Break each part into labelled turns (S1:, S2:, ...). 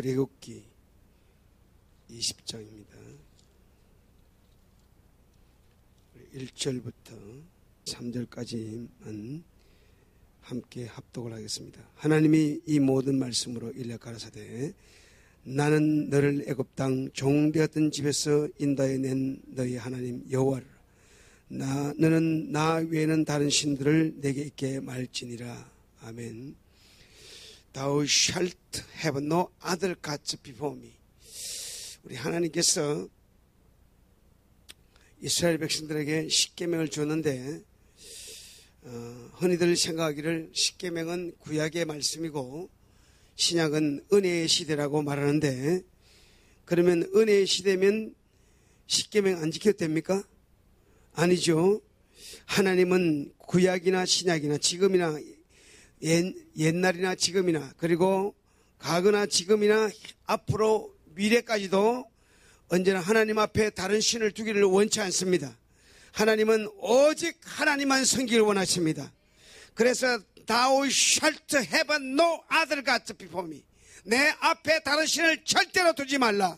S1: 출애굽기 20장입니다. 1절부터 3절까지만 함께 합독을 하겠습니다. 하나님이 이 모든 말씀으로 일러 가라사대 나는 너를 애굽 땅 종되었던 집에서 인도해 낸 너희 하나님 여호와라. 너는 나 외에는 다른 신들을 내게 있게 말지니라. 아멘. Thou shalt have no other gods before me. 우리 하나님께서 이스라엘 백성들에게 십계명을 줬는데 흔히들 생각하기를 십계명은 구약의 말씀이고 신약은 은혜의 시대라고 말하는데, 그러면 은혜의 시대면 십계명 안 지켜도 됩니까? 아니죠. 하나님은 구약이나 신약이나 지금이나 옛날이나 지금이나 그리고 과거나 지금이나 앞으로 미래까지도 언제나 하나님 앞에 다른 신을 두기를 원치 않습니다. 하나님은 오직 하나님만 섬기기를 원하십니다. 그래서 Thou shalt have no other gods before me. 내 앞에 다른 신을 절대로 두지 말라.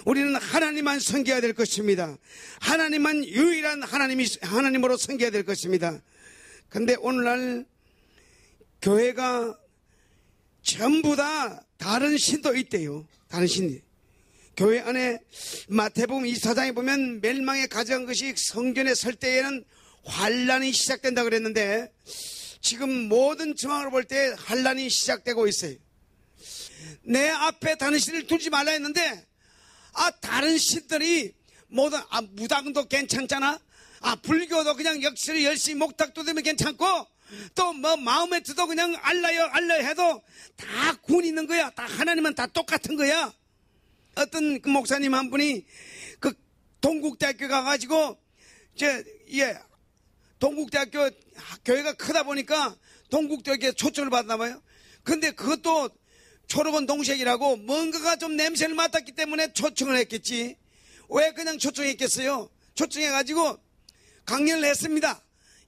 S1: 우리는 하나님만 섬겨야 될 것입니다. 하나님만 유일한 하나님으로 섬겨야 될 것입니다. 그런데 오늘날 교회가 전부 다 다른 신도 있대요. 다른 신이. 교회 안에 마태복음 24장에 보면 멸망에 가져간 것이 성전에 설 때에는 환란이 시작된다 그랬는데 지금 모든 정황을 볼 때 환란이 시작되고 있어요. 내 앞에 다른 신을 두지 말라 했는데 다른 신들이 모든 무당도 괜찮잖아. 불교도 그냥 역시 열심히 목탁 두드리면 괜찮고 또 뭐 마음에 들어도 그냥 알라요 해도 다 군 있는 거야. 다 하나님은 다 똑같은 거야. 어떤 그 목사님 한 분이 그 동국대학교 가가지고 동국대학교 교회가 크다 보니까 동국대학교에 초청을 받나 봐요. 근데 그것도 졸업원 동생이라고 뭔가가 좀 냄새를 맡았기 때문에 초청을 했겠지. 왜 그냥 초청했겠어요? 초청해가지고 강연을 했습니다.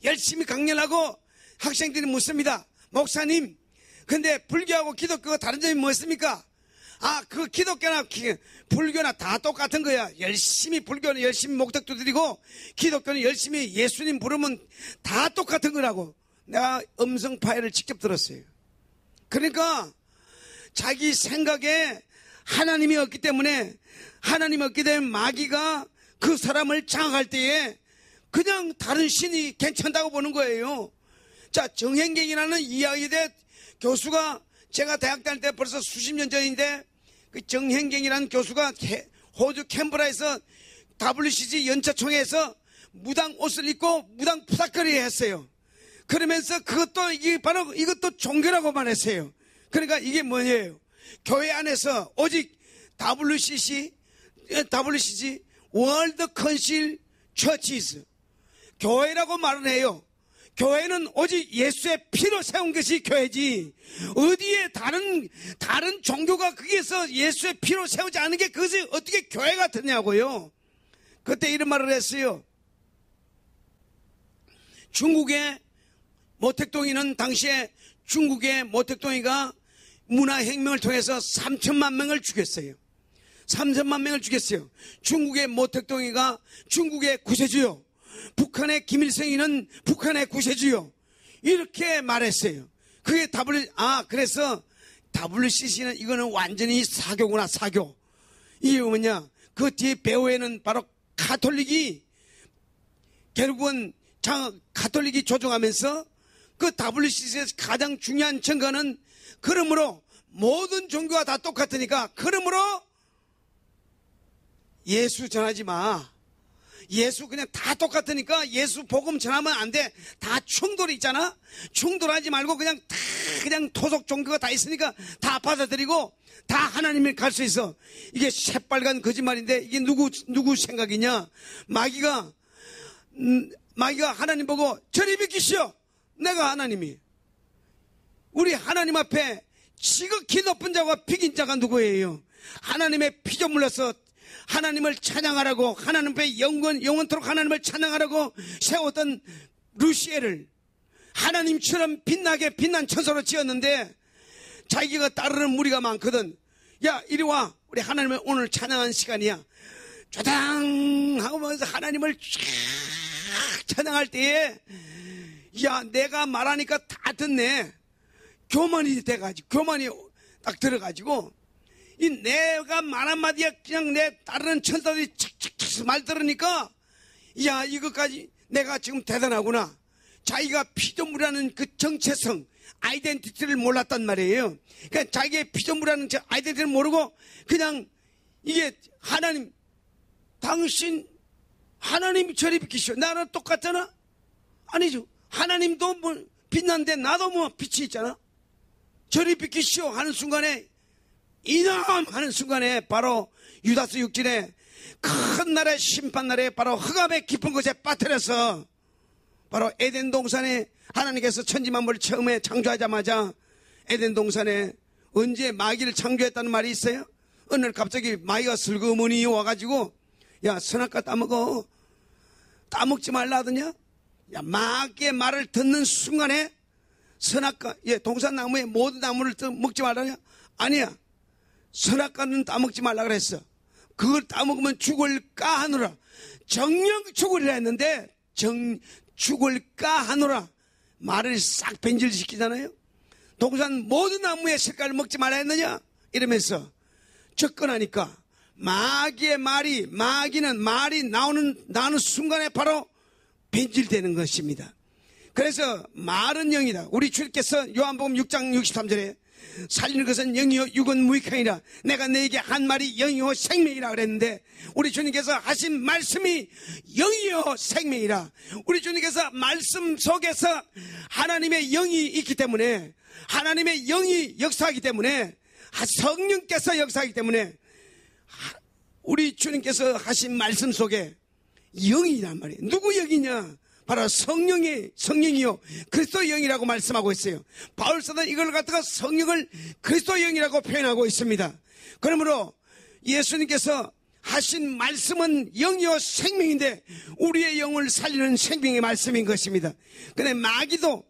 S1: 열심히 강연하고 학생들이 묻습니다. 목사님, 근데 불교하고 기독교가 다른 점이 뭐였습니까? 그 기독교나 불교나 다 똑같은 거야. 불교는 열심히 목탁도 드리고 기독교는 열심히 예수님 부르면 다 똑같은 거라고. 내가 음성 파일을 직접 들었어요. 그러니까 자기 생각에 하나님이 없기 때문에 마귀가 그 사람을 장악할 때에 그냥 다른 신이 괜찮다고 보는 거예요. 자, 정행경이라는 이화여대 교수가, 제가 대학 다닐 때 벌써 수십 년 전인데 그 정행경이라는 교수가 호주 캔버라에서 WCG 연차총회에서 무당 옷을 입고 무당 푸닥거리 했어요. 그러면서 이것도 종교라고 말했어요. 그러니까 이게 뭐예요? 교회 안에서 오직 WCG 월드 컨실 처치스 교회라고 말을 해요. 교회는 오직 예수의 피로 세운 것이 교회지 어디에 다른 종교가 거기에서 예수의 피로 세우지 않은 게 그것이 어떻게 교회가 되냐고요. 그때 이런 말을 했어요. 중국의 모택동이는 당시에 중국의 모택동이가 문화혁명을 통해서 3천만 명을 죽였어요. 3천만 명을 죽였어요. 중국의 모택동이가 중국의 구세주요. 북한의 김일성이는 북한의 구세주요. 이렇게 말했어요. 그게 그래서 WCC는 이거는 완전히 사교구나, 사교. 이게 뭐냐? 그 뒤에 배후에는 바로 가톨릭이 결국은 가톨릭이 조종하면서 그 WCC에서 가장 중요한 증거는 그러므로 모든 종교가 다 똑같으니까 그러므로 예수 전하지 마. 예수 그냥 다 똑같으니까 예수 복음 전하면 안 돼. 다 충돌이 있잖아. 충돌하지 말고 그냥 토속 종교가 다 있으니까 다 받아들이고 다 하나님을 갈 수 있어. 이게 새빨간 거짓말인데 이게 누구 생각이냐? 마귀가 하나님 보고 저리 비키시오. 내가 하나님이. 우리 하나님 앞에 지극히 높은 자와 비긴 자가 누구예요? 하나님의 피조물로서 하나님을 찬양하라고, 하나님 앞에 영원토록 하나님을 찬양하라고 세웠던 루시엘을 하나님처럼 빛나게 빛난 천사로 지었는데 자기가 따르는 무리가 많거든. 야, 이리 와. 우리 하나님을 오늘 찬양한 시간이야. 좌당 하면서 하나님을 쫙 찬양할 때에, 야, 내가 말하니까 다 듣네. 교만이 돼가지고, 교만이 딱 들어가지고, 이 내가 말 한마디에 그냥 내 따르는 천사들이 칙칙칙 말 들으니까, 야, 이것까지 내가 지금 대단하구나. 자기가 피조물이라는 그 정체성, 아이덴티티를 몰랐단 말이에요. 그러니까 자기의 피조물이라는 저 아이덴티티를 모르고 그냥 이게 하나님, 당신 하나님이 저리 비키시오. 나랑 똑같잖아? 아니죠. 하나님도 뭐 빛난데 나도 뭐 빛이 있잖아. 저리 비키시오 하는 순간에, 이놈 하는 순간에 바로 유다서 6절에 큰 날의 심판날에 바로 흑암의 깊은 곳에 빠뜨려서 바로 에덴 동산에 하나님께서 천지만물을 처음에 창조하자마자 에덴 동산에 언제 마귀를 창조했다는 말이 있어요? 어느 날 갑자기 마귀가 슬그머니 와가지고, 야, 선악과 따먹어. 따먹지 말라 하더냐? 야, 마귀의 말을 듣는 순간에 선악과, 동산나무의 모든 나무를 먹지 말라냐? 아니야. 선악과는 따먹지 말라 그랬어. 그걸 따먹으면 죽을까 하노라. 정령 죽으리라 했는데 죽을까 하노라. 말을 싹 변질시키잖아요. 동산 모든 나무의 색깔을 먹지 말라 했느냐? 이러면서 접근하니까 마귀의 말이, 마귀는 말이 나오는 순간에 바로 변질되는 것입니다. 그래서 말은 영이다. 우리 주님께서 요한복음 6장 63절에 살리는 것은 영이요 육은 무익하니라. 내가 너에게 한 말이 영이요 생명이라 그랬는데, 우리 주님께서 하신 말씀이 영이요 생명이라. 우리 주님께서 말씀 속에서 하나님의 영이 있기 때문에, 하나님의 영이 역사하기 때문에, 성령께서 역사하기 때문에 우리 주님께서 하신 말씀 속에 영이란 말이에요. 누구 영이냐? 바로 성령이요 그리스도의 영이라고 말씀하고 있어요. 바울 사도는 이걸 갖다가 성령을 그리스도의 영이라고 표현하고 있습니다. 그러므로 예수님께서 하신 말씀은 영이요 생명인데 우리의 영을 살리는 생명의 말씀인 것입니다. 근데 마귀도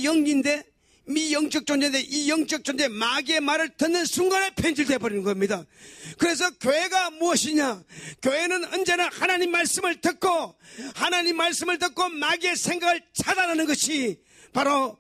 S1: 영인데 미영적 존재인데, 이 영적 존재 마귀의 말을 듣는 순간에 변질되어 버리는 겁니다. 그래서 교회가 무엇이냐? 교회는 언제나 하나님 말씀을 듣고 마귀의 생각을 차단하는 것이 바로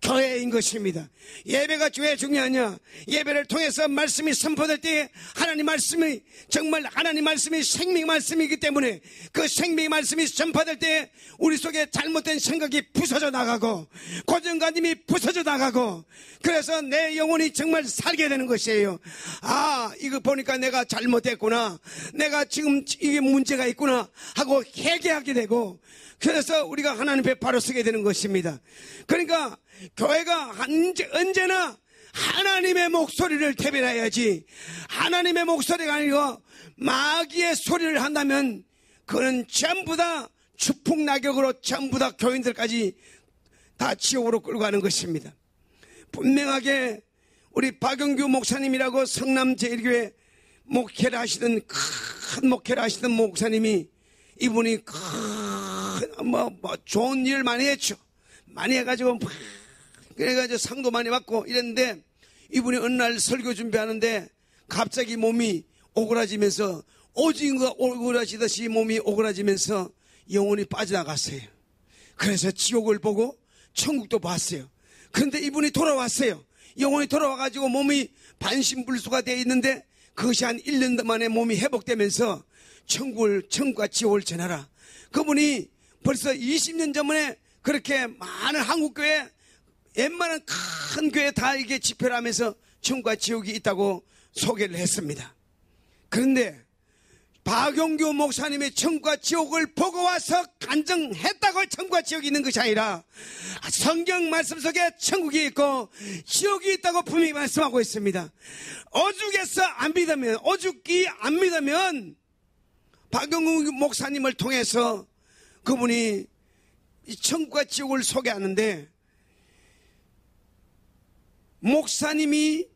S1: 교회인 것입니다. 예배가 왜 중요하냐? 예배를 통해서 말씀이 선포될 때 하나님 말씀이 정말 하나님 말씀이 생명 말씀이기 때문에 그 생명의 말씀이 선포될 때 우리 속에 잘못된 생각이 부서져 나가고 고정관념이 부서져 나가고, 그래서 내 영혼이 정말 살게 되는 것이에요. 아, 이거 보니까 내가 잘못했구나, 내가 지금 이게 문제가 있구나 하고 회개하게 되고, 그래서 우리가 하나님 앞에 바로 서게 되는 것입니다. 그러니까 교회가 언제나 하나님의 목소리를 대변해야지, 하나님의 목소리가 아니고 마귀의 소리를 한다면 그는 전부 다 추풍낙엽으로 전부 다 교인들까지 다 지옥으로 끌고 가는 것입니다. 분명하게 우리 박영규 목사님이라고 성남 제1교회 목회를 하시던, 큰 목회를 하시던 목사님이, 이분이 좋은 일을 많이 했죠. 많이 해가지고, 그래가지고 상도 많이 받고 이랬는데, 이분이 어느 날 설교 준비하는데 갑자기 몸이 오그라지면서, 오징어가 오그라지듯이 몸이 오그라지면서 영혼이 빠져나갔어요. 그래서 지옥을 보고 천국도 봤어요. 그런데 이분이 돌아왔어요. 영혼이 돌아와가지고 몸이 반신불수가 되어 있는데, 그것이 한 1년 만에 몸이 회복되면서 천국과 지옥을 전하라. 그분이 벌써 20년 전에 그렇게 많은 한국교회, 웬만한 큰 교회 다 이게 집회를 하면서 천국과 지옥이 있다고 소개를 했습니다. 그런데 박용규 목사님의 천국과 지옥을 보고 와서 간증했다고 천국과 지옥이 있는 것이 아니라 성경 말씀 속에 천국이 있고 지옥이 있다고 분명히 말씀하고 있습니다. 오죽해서 안 믿으면 박용규 목사님을 통해서 그분이 이 천국과 지옥을 소개하는데, 목사님이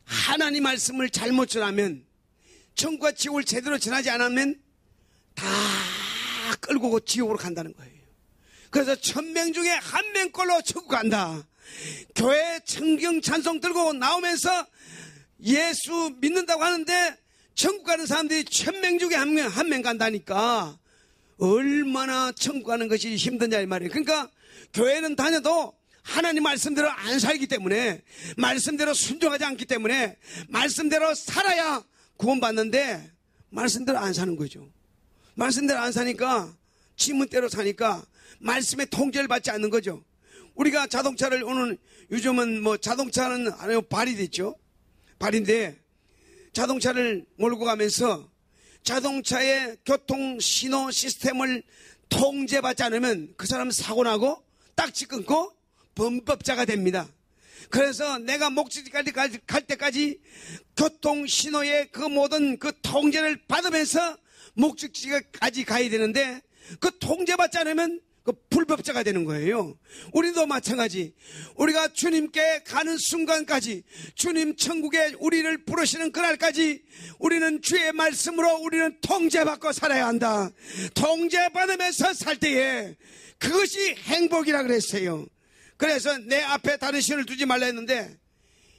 S1: 하나님 말씀을 잘못 전하면, 천국과 지옥을 제대로 전하지 않으면 다 끌고 지옥으로 간다는 거예요. 그래서 1000명 중에 1명꼴로 천국 간다. 교회 청경 찬송 들고 나오면서 예수 믿는다고 하는데 천국 가는 사람들이 1000명 중에 한 명 간다니까 얼마나 천국 가는 것이 힘드냐 이 말이에요. 그러니까 교회는 다녀도 하나님 말씀대로 안 살기 때문에, 말씀대로 순종하지 않기 때문에, 말씀대로 살아야 구원받는데 말씀대로 안 사는 거죠. 말씀대로 안 사니까, 지문대로 사니까 말씀의 통제를 받지 않는 거죠. 우리가 자동차를 오늘 요즘은 뭐 자동차는 안 해요. 발이 됐죠. 발인데 자동차를 몰고 가면서 자동차의 교통 신호 시스템을 통제받지 않으면 그 사람은 사고나고 딱지 끊고 범법자가 됩니다. 그래서 내가 목적지까지 갈 때까지 교통 신호의 그 모든 그 통제를 받으면서 목적지까지 가야 되는데 그 통제받지 않으면 그 불법자가 되는 거예요. 우리도 마찬가지. 우리가 주님께 가는 순간까지, 주님 천국에 우리를 부르시는 그날까지 우리는 주의 말씀으로 우리는 통제받고 살아야 한다. 통제받으면서 살 때에 그것이 행복이라 그랬어요. 그래서 내 앞에 다른 신을 두지 말라 했는데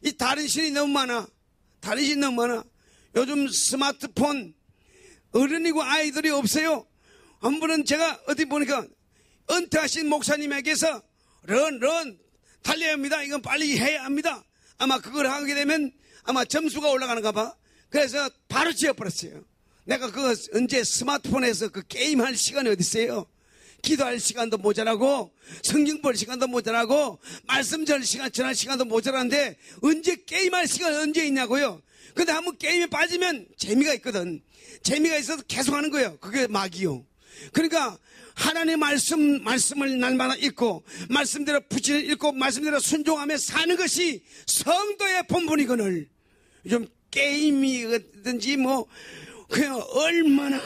S1: 이 다른 신이 너무 많아. 다른 신이 너무 많아. 요즘 스마트폰 어른이고 아이들이 없어요. 한 분은 제가 어디 보니까 은퇴하신 목사님에게서 런 달려야 합니다. 이건 빨리 해야 합니다. 아마 그걸 하게 되면 아마 점수가 올라가는가 봐. 그래서 바로 지어버렸어요. 내가 그거 언제 스마트폰에서 그 게임할 시간이 어디 있어요. 기도할 시간도 모자라고 성경 볼 시간도 모자라고 말씀 전할 시간도 모자란데 언제 게임할 시간이 언제 있냐고요. 근데 한번 게임에 빠지면 재미가 있거든. 재미가 있어서 계속 하는 거예요. 그게 막이요. 그러니까 하나님의 말씀을 날마다 읽고 말씀대로 부지런히 읽고 말씀대로 순종하며 사는 것이 성도의 본분이거늘. 좀 게임이든지 뭐 그냥 얼마나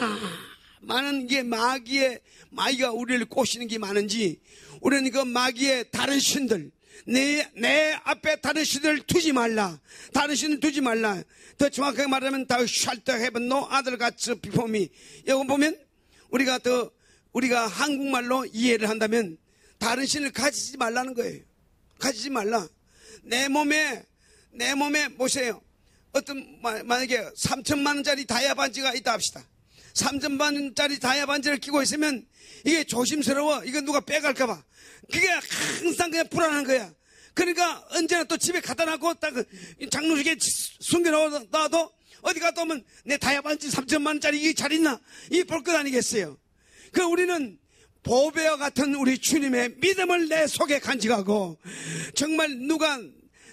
S1: 많은 게 마귀가 우리를 꼬시는 게 많은지 우리는 그 마귀의 다른 신들 내 앞에 다른 신을 두지 말라. 다른 신을 두지 말라. 더 정확하게 말하면 Thou shalt have no other gods before me. 이거 보면 우리가 한국말로 이해를 한다면 다른 신을 가지지 말라는 거예요. 가지지 말라. 내 몸에 보세요. 만약에 3천만 원짜리 다이아 반지가 있다 합시다. 3천만 원짜리 다이아 반지를 끼고 있으면 이게 조심스러워. 이거 누가 빼갈까봐. 그게 항상 그냥 불안한 거야. 그러니까 언제나 또 집에 갖다 놔고 딱 장롱속에 숨겨놔도 어디 갔다 오면 내 다이아 반지 3천만 원짜리 이게 잘 있나? 이게 볼 것 아니겠어요. 그 우리는 보배와 같은 우리 주님의 믿음을 내 속에 간직하고 정말 누가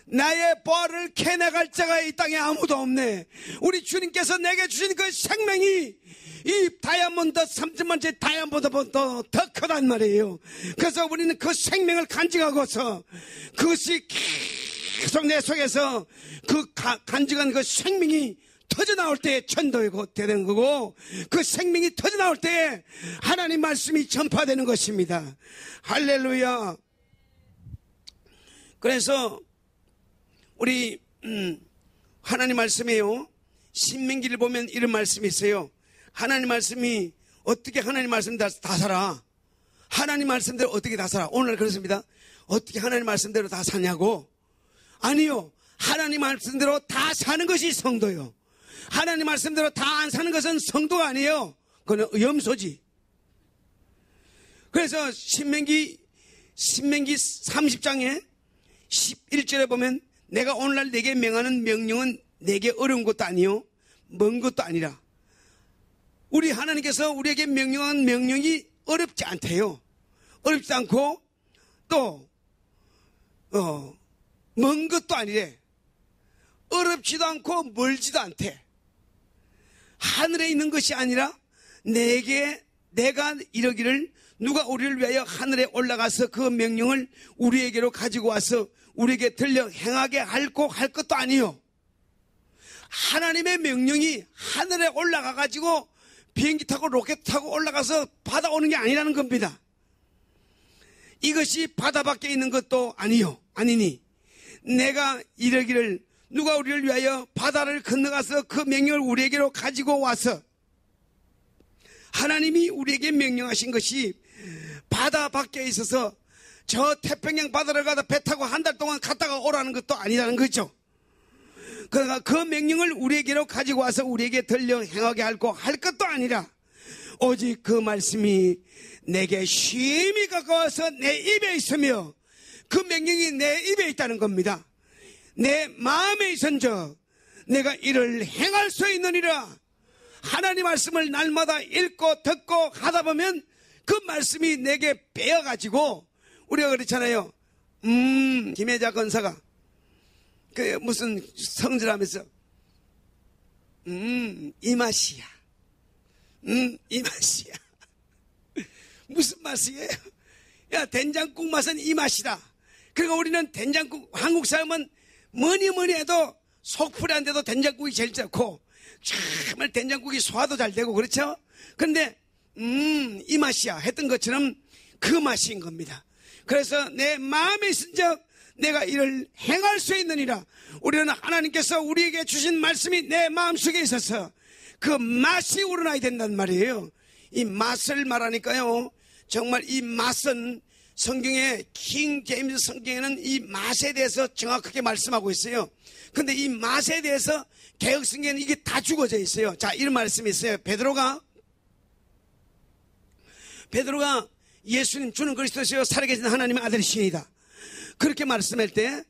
S1: 나의 보화를 캐내갈 자가 이 땅에 아무도 없네. 우리 주님께서 내게 주신 그 생명이 이 다이아몬드 3천만짜리 다이아몬드보다 더 크단 말이에요. 그래서 우리는 그 생명을 간직하고서 그것이 계속 내 속에서 그 간직한 그 생명이 터져나올 때 천도가 되는 거고 그 생명이 터져나올 때 하나님 말씀이 전파되는 것입니다. 할렐루야. 그래서 우리 하나님 말씀이에요. 신명기를 보면 이런 말씀이 있어요. 하나님 말씀이 어떻게 하나님 말씀 다 살아? 하나님 말씀대로 어떻게 다 살아? 오늘 그렇습니다. 어떻게 하나님 말씀대로 다 사냐고? 아니요. 하나님 말씀대로 다 사는 것이 성도요. 하나님 말씀대로 다 안 사는 것은 성도가 아니에요. 그건 염소지. 그래서 신명기 30장에 11절에 보면 내가 오늘날 내게 명하는 명령은 내게 어려운 것도 아니요 먼 것도 아니라. 우리 하나님께서 우리에게 명령한 명령이 어렵지 않대요. 어렵지 않고 또 먼 것도 아니래. 어렵지도 않고 멀지도 않대. 하늘에 있는 것이 아니라 내가 이러기를 누가 우리를 위하여 하늘에 올라가서 그 명령을 우리에게로 가지고 와서 우리에게 들려 행하게 할 것도 아니요. 하나님의 명령이 하늘에 올라가 가지고 비행기 타고 로켓 타고 올라가서 받아오는 게 아니라는 겁니다. 이것이 바다 밖에 있는 것도 아니니 내가 이러기를 누가 우리를 위하여 바다를 건너가서 그 명령을 우리에게로 가지고 와서 하나님이 우리에게 명령하신 것이 바다 밖에 있어서 저 태평양 바다를 가다 배 타고 한 달 동안 갔다가 오라는 것도 아니라는 거죠. 그러나 그 명령을 우리에게로 가지고 와서 우리에게 들려 행하게 할 것도 아니라 오직 그 말씀이 내게 심히 가까워서 내 입에 있으며 그 명령이 내 입에 있다는 겁니다. 내 마음에 있은즉 내가 이를 행할 수 있느니라. 하나님 말씀을 날마다 읽고 듣고 하다 보면 그 말씀이 내게 빼어가지고 우리가 그렇잖아요. 김혜자 권사가 그 무슨 성질하면서 이 맛이야. 이 맛이야. 무슨 맛이에요? 야, 된장국 맛은 이 맛이다. 그리고 우리는 된장국, 한국 사람은 뭐니 해도 속풀이 안 돼도 된장국이 제일 좋고 정말 된장국이 소화도 잘 되고 그렇죠? 그런데 이 맛이야 했던 것처럼 그 맛인 겁니다. 그래서 내 마음에 있은즉 내가 이를 행할 수 있느니라. 우리는 하나님께서 우리에게 주신 말씀이 내 마음속에 있어서 그 맛이 우러나야 된단 말이에요. 이 맛을 말하니까요, 정말 이 맛은 성경에 킹 제임스 성경에는 이 맛에 대해서 정확하게 말씀하고 있어요. 근데 이 맛에 대해서 개역 성경에는 이게 다 죽어져 있어요. 자, 이런 말씀이 있어요. 베드로가 예수님 주는 그리스도시요 살아계신 하나님의 아들이시니다. 그렇게 말씀할 때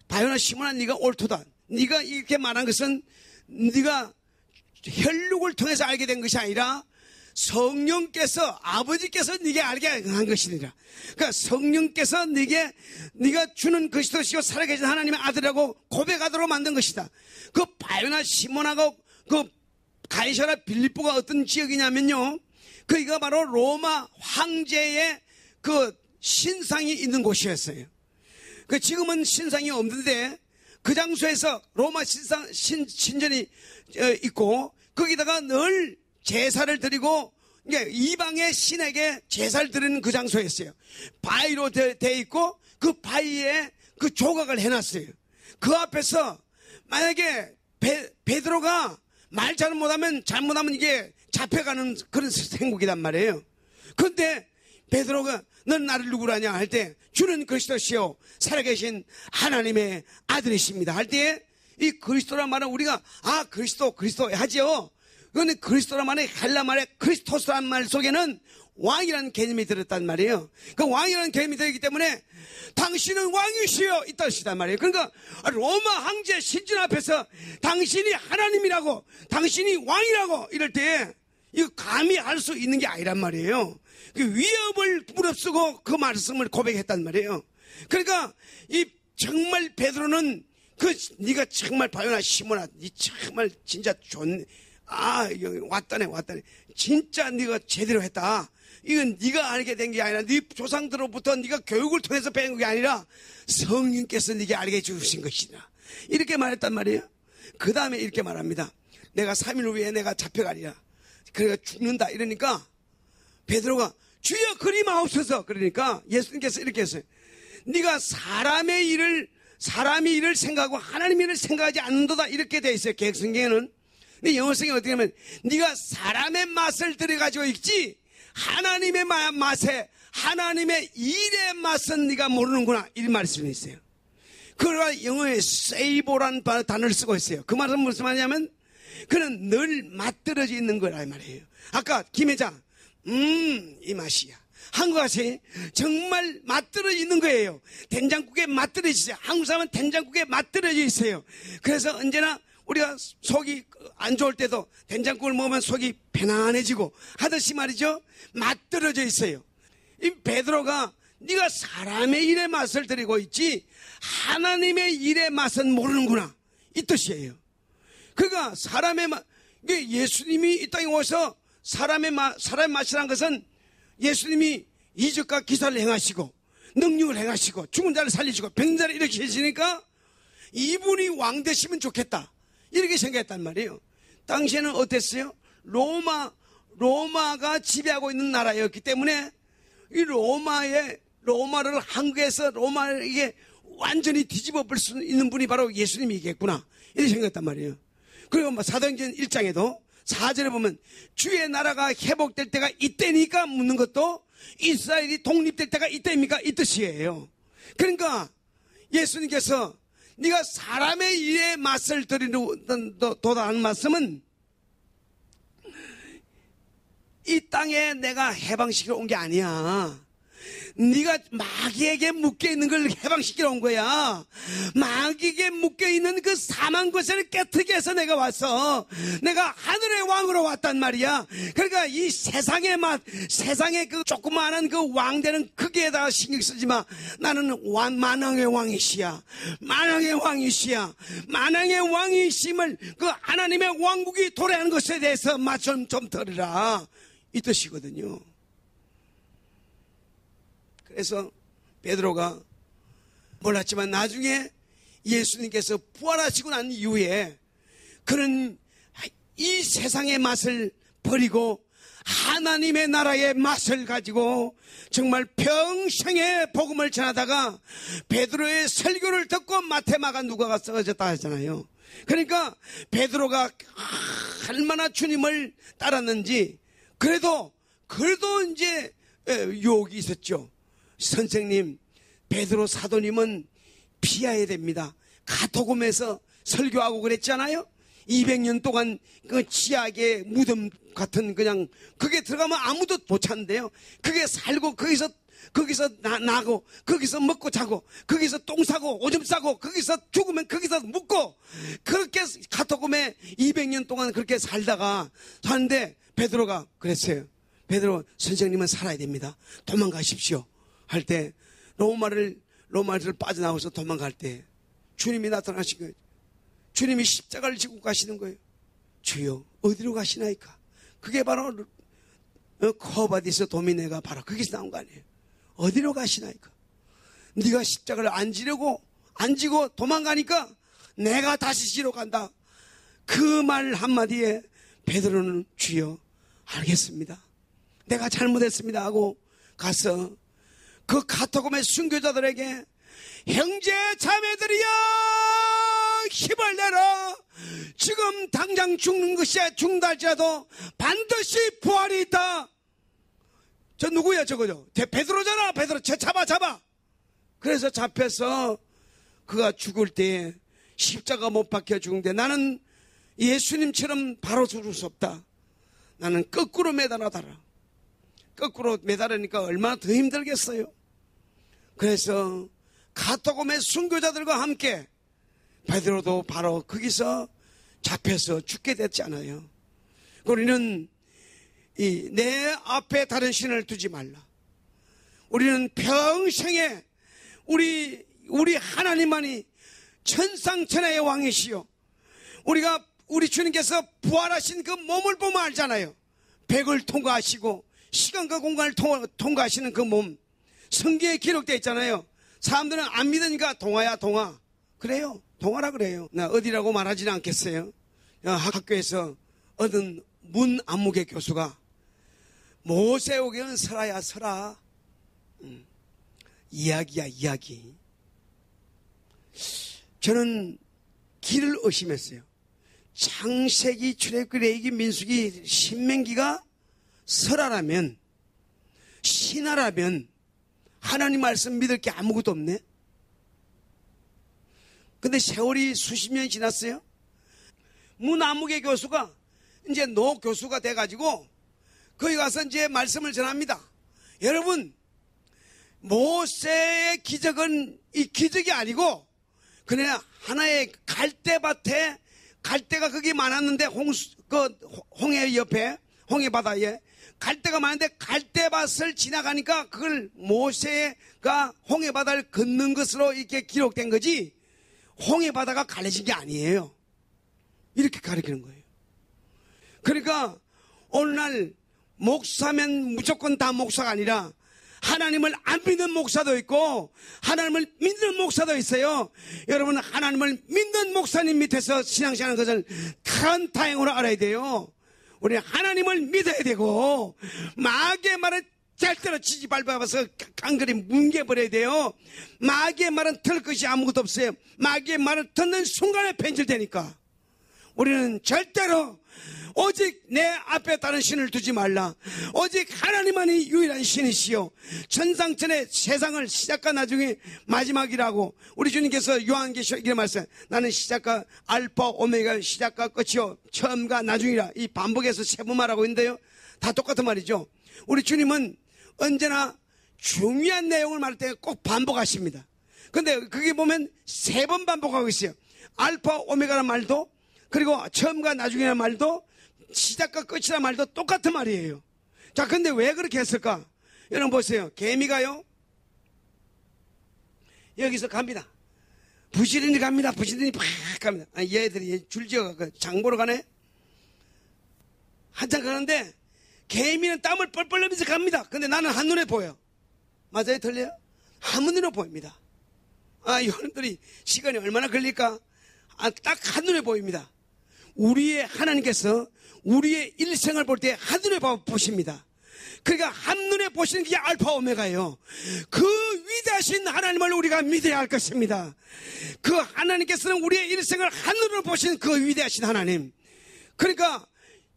S1: 바요나 시몬아 네가 옳도다. 네가 이렇게 말한 것은 네가 혈육을 통해서 알게 된 것이 아니라 성령께서 아버지께서 네게 알게 한 것이니라. 그러니까 성령께서 네가 주는 그리스도시요 살아계신 하나님의 아들이라고 고백하도록 만든 것이다. 그 바요나 시몬하고 그 가이사라 빌립보가 어떤 지역이냐면요, 거기가 바로 로마 황제의 그 신상이 있는 곳이었어요. 그 지금은 신상이 없는데 그 장소에서 로마 신전이 있고 거기다가 늘 제사를 드리고 이방의 신에게 제사를 드리는 그 장소였어요. 바위로 되어 있고 그 바위에 그 조각을 해놨어요. 그 앞에서 만약에 베드로가 말 잘못하면 이게 잡혀가는 그런 행복이란 말이에요. 그런데 베드로가 넌 나를 누구로 하냐 할 때 주는 그리스도시요 살아계신 하나님의 아들이십니다 할 때 이 그리스도란 말은 우리가 그리스도 하죠. 그런데 그리스도란 말은 헬라 말의 크리스토스란 말 속에는 왕이라는 개념이 들었단 말이에요. 그 왕이라는 개념이 들었기 때문에 당신은 왕이시여 이 뜻이단 말이에요. 그러니까 로마 황제 신전 앞에서 당신이 하나님이라고 당신이 왕이라고 이럴 때 이거 감히 할 수 있는 게 아니란 말이에요. 그 위협을 무릅쓰고 그 말씀을 고백했단 말이에요. 그러니까 이 정말 베드로는 네가 정말 바요나 시몬아 네 정말 진짜 좋네. 왔다네 진짜 네가 제대로 했다. 이건 네가 알게 된 게 아니라 네 조상들로부터 네가 교육을 통해서 배운 게 아니라 성령께서 네게 알게 해주신 것이다. 이렇게 말했단 말이에요. 그 다음에 이렇게 말합니다. 내가 3일 후에 내가 잡혀가리라. 그러니까 죽는다 이러니까 베드로가 주여 그리 마옵소서. 그러니까 예수님께서 이렇게 했어요. 네가 사람이 일을 생각하고 하나님의 일을 생각하지 않는도다 이렇게 돼 있어요. 개혁성경에는. 근데 영어성이 어떻게 하면 네가 사람의 맛을 들여가지고 있지 하나님의 맛에 하나님의 일의 맛은 네가 모르는구나 이런 말씀이 있어요. 그러나 영어에 세이보라는 단어를 쓰고 있어요. 그 말은 무슨 말이냐면 그는 늘 맛들어져 있는 거란 말이에요. 아까 김혜자 이 맛이야 한 것이 정말 맛들어져 있는 거예요. 된장국에 맛들어져 있어요. 한국 사람은 된장국에 맛들어져 있어요. 그래서 언제나 우리가 속이 안 좋을 때도 된장국을 먹으면 속이 편안해지고 하듯이 말이죠. 맛들어져 있어요. 이 베드로가 네가 사람의 일의 맛을 들이고 있지 하나님의 일의 맛은 모르는구나 이 뜻이에요. 그러니까 사람의 맛, 예수님이 이 땅에 오셔서 사람의 맛이란 것은 예수님이 이적과 기사를 행하시고 능력을 행하시고 죽은 자를 살리시고 병든 자를 일으키시니까 이분이 왕 되시면 좋겠다 이렇게 생각했단 말이에요. 당시에는 어땠어요? 로마가 지배하고 있는 나라였기 때문에 이 로마를 한국에서 로마에게 완전히 뒤집어 볼 수 있는 분이 바로 예수님이겠구나 이렇게 생각했단 말이에요. 그리고 사도행전 1장에도 4절에 보면 주의 나라가 회복될 때가 이때니까 묻는 것도 이스라엘이 독립될 때가 이때입니까? 이 뜻이에요. 그러니까 예수님께서 네가 사람의 일에 맛을 들이는 도달하는 말씀은 이 땅에 내가 해방시키러 온 게 아니야. 네가 마귀에게 묶여있는 걸 해방시키러 온 거야. 마귀에게 묶여있는 그 사망 권세를 깨트리기 위해서 내가 왔어. 내가 하늘의 왕으로 왔단 말이야. 그러니까 이 세상의 맛, 세상의 그 조그마한 그 왕되는 크기에다가 신경 쓰지 마. 나는 만왕의 왕이시야. 만왕의 왕이시야. 만왕의 왕이심을 그 하나님의 왕국이 도래하는 것에 대해서 맛 좀 들으라. 이 뜻이거든요. 그래서 베드로가 몰랐지만 나중에 예수님께서 부활하시고 난 이후에 그는 이 세상의 맛을 버리고 하나님의 나라의 맛을 가지고 정말 평생의 복음을 전하다가 베드로의 설교를 듣고 마태, 마가, 누가가 쓰여졌다 하잖아요. 그러니까 베드로가 얼마나 주님을 따랐는지 그래도 이제 유혹이 있었죠. 선생님, 베드로 사도님은 피해야 됩니다. 가토금에서 설교하고 그랬잖아요. 200년 동안 그 지하의 무덤 같은 그냥 그게 들어가면 아무도 못 찾는데요. 그게 살고 거기서 나고 거기서 먹고 자고 거기서 똥 싸고 오줌 싸고 거기서 죽으면 거기서 묵고 그렇게 가토금에 200년 동안 그렇게 살다가 사는데 베드로가 그랬어요. 베드로 선생님은 살아야 됩니다. 도망가십시오. 할 때 로마를 빠져나와서 도망갈 때 주님이 나타나신 거예요. 주님이 십자가를 지고 가시는 거예요. 주여 어디로 가시나이까? 그게 바로 코바디스 도미네가 바로 거기서 나온 거 아니에요. 어디로 가시나이까? 네가 십자가를 안 지고 도망가니까 내가 다시 지러 간다. 그 말 한마디에 베드로는 주여 알겠습니다. 내가 잘못했습니다 하고 가서 그 가토금의 순교자들에게 형제 자매들이여 힘을 내라. 지금 당장 죽는 것이 죽는다할지라도 반드시 부활이 있다. 저 누구야 저거죠? 베드로잖아. 베드로 잡아. 그래서 잡혀서 그가 죽을 때 십자가 못 박혀 죽는데 나는 예수님처럼 바로 죽을 수 없다. 나는 거꾸로 매달아달라. 거꾸로 매달으니까 얼마나 더 힘들겠어요. 그래서 가토금의 순교자들과 함께 베드로도 바로 거기서 잡혀서 죽게 됐잖아요. 우리는 내 앞에 다른 신을 두지 말라. 우리는 평생에 우리 하나님만이 천상천하의 왕이시요. 우리 주님께서 부활하신 그 몸을 보면 알잖아요. 백을 통과하시고 시간과 공간을 통과하시는 그 몸. 성경에 기록되어 있잖아요. 사람들은 안 믿으니까 동화야 동화. 그래요. 동화라 그래요. 나 어디라고 말하지는 않겠어요. 학교에서 얻은 문 안무개 교수가 모세오경은 설아야 설아. 이야기야 이야기. 저는 길을 의심했어요. 창세기, 출애굽기, 레위기, 민수기, 신명기가 설아라면, 신하라면 하나님 말씀 믿을 게 아무것도 없네. 근데 세월이 수십 년이 지났어요. 문안무개 교수가 이제 노 교수가 돼가지고 거기 가서 이제 말씀을 전합니다. 여러분, 모세의 기적은 이 기적이 아니고 그냥 하나의 갈대밭에 갈대가 거기 많았는데 홍해 옆에 홍해 바다에 갈대가 많은데 갈대밭을 지나가니까 그걸 모세가 홍해 바다를 걷는 것으로 이렇게 기록된 거지 홍해 바다가 갈라진 게 아니에요. 이렇게 가르치는 거예요. 그러니까 오늘날 목사면 무조건 다 목사가 아니라 하나님을 안 믿는 목사도 있고 하나님을 믿는 목사도 있어요. 여러분, 하나님을 믿는 목사님 밑에서 신앙생활하는 것을 큰 다행으로 알아야 돼요. 우리 하나님을 믿어야 되고 마귀의 말을 절대로 지지 밟아서 깡그리 뭉개버려야 돼요. 마귀의 말은 들을 것이 아무것도 없어요. 마귀의 말을 듣는 순간에 변질되니까. 우리는 절대로 오직 내 앞에 다른 신을 두지 말라. 오직 하나님만이 유일한 신이시요 천상천의 세상을 시작과 나중에 마지막이라고 우리 주님께서 요한계시록 이렇게 말씀, 나는 시작과 알파 오메가 시작과 끝이요 처음과 나중이라. 이 반복해서 세 번 말하고 있는데요, 다 똑같은 말이죠. 우리 주님은 언제나 중요한 내용을 말할 때 꼭 반복하십니다. 근데 그게 보면 세 번 반복하고 있어요. 알파 오메가라는 말도, 그리고 처음과 나중이라는 말도, 시작과 끝이라는 말도 똑같은 말이에요. 자, 근데 왜 그렇게 했을까? 여러분 보세요. 개미가요, 여기서 갑니다. 부지런히 갑니다. 부지런히 팍 갑니다. 얘들이 줄지어가 장보러 가네? 한참 가는데 개미는 땀을 뻘뻘 흘리면서 갑니다. 근데 나는 한눈에 보여. 맞아요? 틀려요? 한눈에 보입니다. 여러분들이 시간이 얼마나 걸릴까? 딱 한눈에 보입니다. 우리의 하나님께서 우리의 일생을 볼 때 한눈에 보십니다. 그러니까 한눈에 보시는 게 알파 오메가예요. 그 위대하신 하나님을 우리가 믿어야 할 것입니다. 그 하나님께서는 우리의 일생을 한눈으로 보시는 그 위대하신 하나님. 그러니까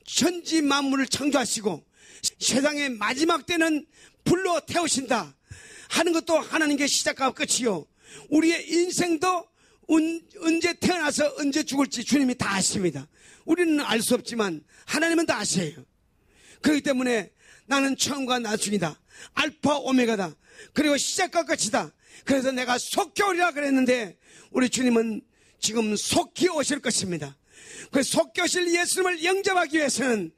S1: 천지 만물을 창조하시고 세상의 마지막 때는 불로 태우신다 하는 것도 하나님께 시작과 끝이요, 우리의 인생도 언제 태어나서 언제 죽을지 주님이 다 아십니다. 우리는 알 수 없지만 하나님은 다 아세요. 그렇기 때문에 나는 처음과 나중이다, 알파 오메가다, 그리고 시작과 끝이다. 그래서 내가 속히 오리라 그랬는데 우리 주님은 지금 속히 오실 것입니다. 그 속히 오실 예수님을 영접하기 위해서는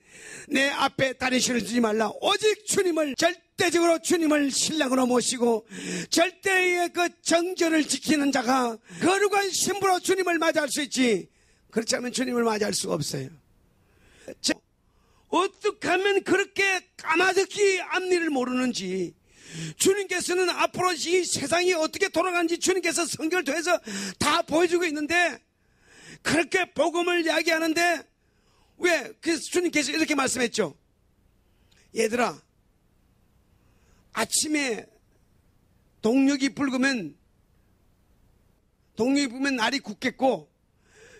S1: 내 앞에 다른 신을 두지 말라. 오직 주님을, 절대적으로 주님을 신랑으로 모시고 절대의 그 정절을 지키는 자가 거룩한 신부로 주님을 맞이할 수 있지, 그렇지 않으면 주님을 맞이할 수가 없어요. 어떻게 하면 그렇게 까마득히 앞일을 모르는지, 주님께서는 앞으로 이 세상이 어떻게 돌아가는지 주님께서 성경을 통해서 다 보여주고 있는데 그렇게 복음을 이야기하는데 왜? 그래서 주님께서 이렇게 말씀했죠. 얘들아, 아침에 동력이 불면 날이 굳겠고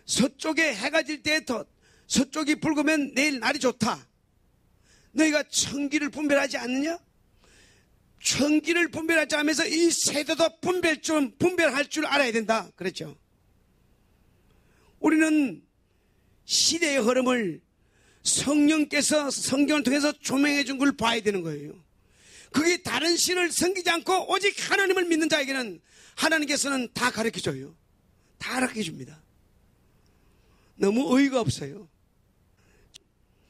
S1: 서쪽에 해가 질 때 더 서쪽이 붉으면 내일 날이 좋다. 너희가 천기를 분별하지 않느냐? 천기를 분별하지 않으면서 이 세대도 분별할 줄 알아야 된다 그랬죠. 우리는 시대의 흐름을 성령께서 성경을 통해서 조명해 준 걸 봐야 되는 거예요. 그게 다른 신을 섬기지 않고 오직 하나님을 믿는 자에게는 하나님께서는 다 가르쳐줘요. 다 가르쳐줍니다. 너무 의의가 없어요.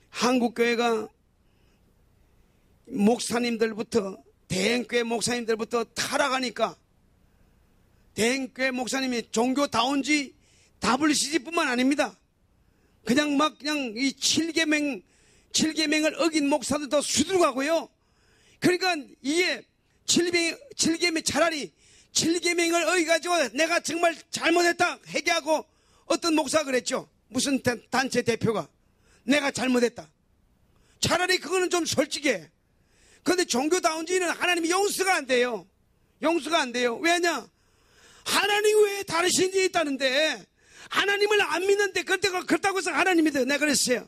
S1: 한국교회가 목사님들부터, 대행교회 목사님들부터 타락하니까 대행교회 목사님이 종교다운지 WCG뿐만 아닙니다. 그냥 이 7계명을 어긴 목사들도 수두룩하고요. 그러니까 이게 7계명, 차라리 7계명을 어기가지고 내가 정말 잘못했다 회개하고, 어떤 목사가 그랬죠. 무슨 단체 대표가 내가 잘못했다. 차라리 그거는 좀 솔직해. 그런데 종교다운지는 하나님이 용서가 안 돼요. 용서가 안 돼요. 왜냐? 하나님 외에 다른 신이 있다는데 하나님을 안 믿는데 그렇다고 해서 하나님이 돼요. 내가 그랬어요.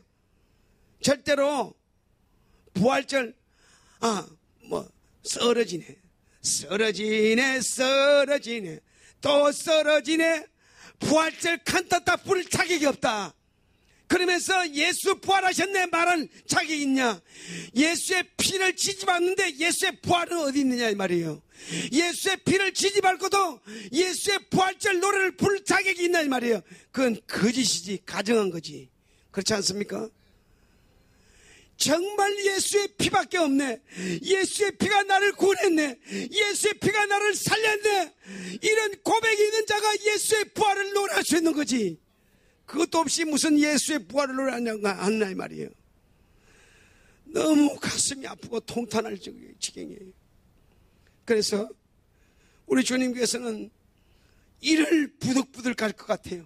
S1: 절대로 부활절 쓰러지네 또 쓰러지네, 부활절 칸타타 부를 자격이 없다. 그러면서 예수 부활하셨네 말할 자격이 있냐? 예수의 피를 지지밟는데 예수의 부활은 어디 있느냐 이 말이에요. 예수의 피를 지지밟고도 예수의 부활절 노래를 부를 자격이 있냐 이 말이에요. 그건 거짓이지, 가정한 거지. 그렇지 않습니까? 정말 예수의 피밖에 없네. 예수의 피가 나를 구원했네. 예수의 피가 나를 살렸네. 이런 고백이 있는 자가 예수의 부활을 노래할 수 있는 거지. 그것도 없이 무슨 예수의 부활을 노래하냐 이 말이에요. 너무 가슴이 아프고 통탄할 지경이에요. 그래서 우리 주님께서는 이를 부득부득 갈 것 같아요.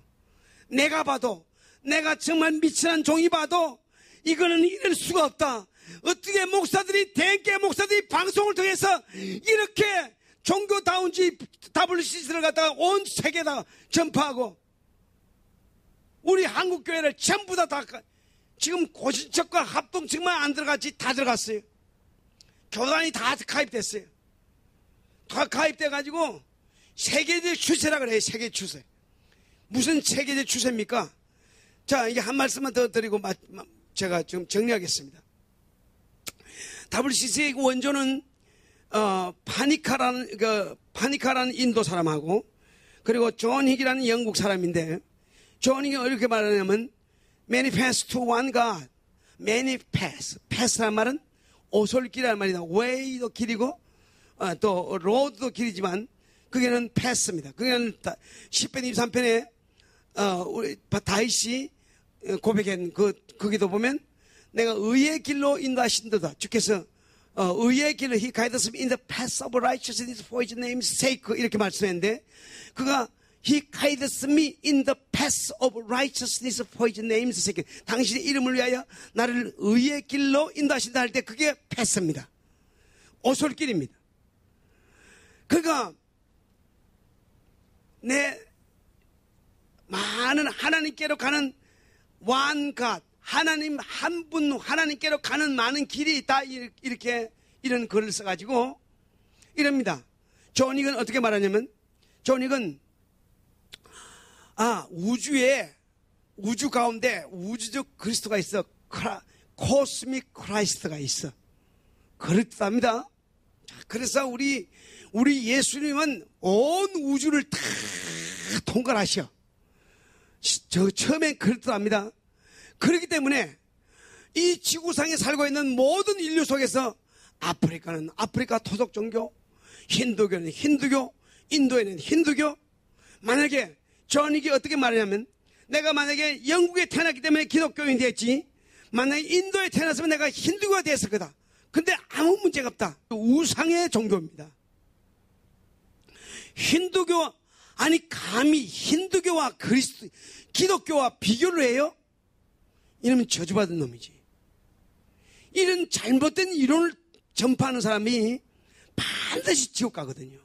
S1: 내가 봐도, 내가 정말 미천한 종이 봐도 이거는 이럴 수가 없다. 어떻게 목사들이, 대개 목사들이 방송을 통해서 이렇게 종교다운지 WCC를 갖다가 온 세계에다 전파하고, 우리 한국 교회를 전부 다 지금 고신척과 합동측만 안 들어갔지 다 들어갔어요. 교단이 다 가입됐어요. 다 가입돼가지고 세계적 추세라 그래요. 세계 추세. 무슨 세계적 추세입니까? 자, 이게 한 말씀만 더 드리고 제가 좀 정리하겠습니다. WCC의 원조는 파니카라는 인도 사람하고 그리고 존 힉이라는 영국 사람인데, 존 힉이 이렇게 말하냐면 manifest to one God. manifest. pass란 말은 오솔길이라는 말이다. way도 길이고 또 road도 길이지만 그게는 pass입니다. 그게는 10편 23편에 우리 다윗이 고백한 거기도 보면 내가 의의 길로 인도하신도다. 주께서 의의 길로 He guides me in the path of righteousness for His name's sake 이렇게 말씀했는데, 그가 He guides me in the path of righteousness for His name's sake. 당신의 이름을 위하여 나를 의의 길로 인도하신다 할 때 그게 path입니다. 오솔길입니다. 그가 내 많은 하나님께로 가는 one God, 하나님 한 분 하나님께로 가는 많은 길이 있다. 이렇게 이런 글을 써가지고 이럽니다. 존 힉은 어떻게 말하냐면, 존 힉은 우주 가운데 우주적 그리스도가 있어. 코스믹 크라이스트가 있어. 그렇답니다. 그래서 우리 예수님은 온 우주를 다 통과하셔. 처음엔 그렇답니다. 그렇기 때문에 이 지구상에 살고 있는 모든 인류 속에서 아프리카는 아프리카 토속 종교, 힌두교는 힌두교, 인도에는 힌두교. 만약에 존 힉이 어떻게 말하냐면, 내가 만약에 영국에 태어났기 때문에 기독교인이 됐지, 만약에 인도에 태어났으면 내가 힌두교가 됐을 거다. 근데 아무 문제가 없다. 우상의 종교입니다. 힌두교, 아니 감히 힌두교와 기독교와 비교를 해요? 이러면 저주받은 놈이지. 이런 잘못된 이론을 전파하는 사람이 반드시 지옥 가거든요.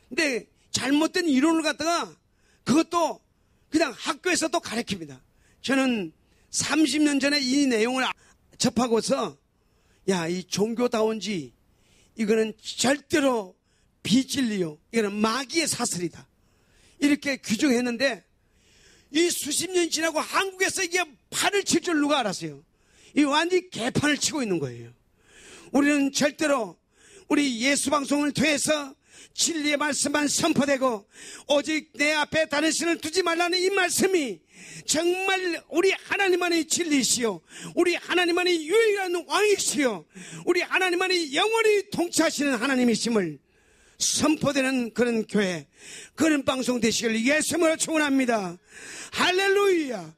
S1: 근데 잘못된 이론을 갖다가 그것도 그냥 학교에서 또 가르칩니다. 저는 30년 전에 이 내용을 접하고서 야, 이 종교다운지 이거는 절대로 비진리요, 이거는 마귀의 사슬이다, 이렇게 규정했는데, 이 수십 년 지나고 한국에서 이게 판을 칠 줄 누가 알았어요? 이 완전히 개판을 치고 있는 거예요. 우리는 절대로 우리 예수 방송을 통해서 진리의 말씀만 선포되고 오직 내 앞에 다른 신을 두지 말라는 이 말씀이 정말 우리 하나님만의 진리시요, 우리 하나님만의 유일한 왕이시요, 우리 하나님만의 영원히 통치하시는 하나님이심을 선포되는 그런 교회, 그런 방송 되시길 예수님으로 축원합니다. 할렐루야.